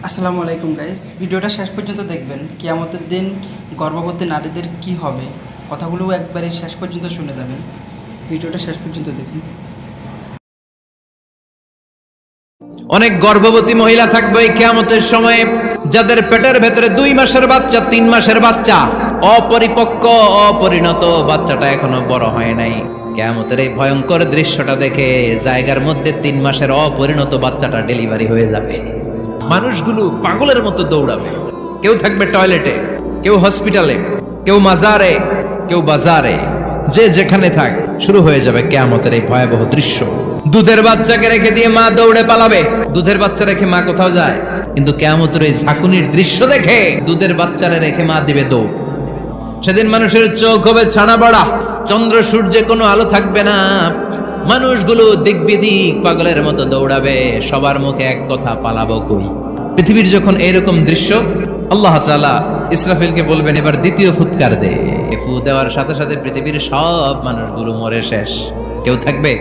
আসসালামু আলাইকুম গাইস, ভিডিওটা শেষ পর্যন্ত দেখবেন। কিয়ামতের দিন গর্ভবতী নারীদের কি হবে, কথাগুলো একবারে শেষ পর্যন্ত শুনে যাবেন। ভিডিওটা শেষ পর্যন্ত দেখুন। অনেক গর্ভবতী মহিলা থাকবে এই কিয়ামতের সময়ে, যাদের পেটের ভেতরে 2 মাসের বাচ্চা, 3 মাসের বাচ্চা, অপরিপক্ক অপরিণত, বাচ্চাটা এখনো বড় হয় নাই। কিয়ামতের এই ভয়ঙ্কর দৃশ্যটা দেখে জায়গার মধ্যে 3 মাসের অপরিণত বাচ্চাটা ডেলিভারি হয়ে যাবে। মানুষগুলো পাগলের মতো দৌড়াবে। কেউ থাকবে টয়লেটে, কেউ হসপিটালে, কেউ মাজারে, কেউ বাজারে, যে যেখানে থাক, শুরু হয়ে যাবে কিয়ামতের এই ভয়াবহ দৃশ্য। দুধের বাচ্চাকে রেখে দিয়ে মা দৌড়ে পালাবে। দুধের বাচ্চা রেখে মা কোথাও যায়, কিন্তু কিয়ামতের এই ঝাঁকুনির দৃশ্য দেখে দুধের বাচ্চারে রেখে মা দিবে দৌড়। সেদিন মানুষের চোখ হবে ছানা বড়া, চন্দ্র সূর্যে কোনো আলো থাকবে না। মানুষগুলো দিক বিদিক পাগলের মতো দৌড়াবে, সবার মুখে এক কথা, পালাবো কই। পৃথিবীর যখন এরকম দৃশ্য, আল্লাহ তাআলা ইসরাফিলকে বলবেন এবার দ্বিতীয় ফুৎকার দে। ফু দেওয়ার সাথে সাথে পৃথিবীর সব মানুষগুলো মরে শেষ, কেউ থাকবে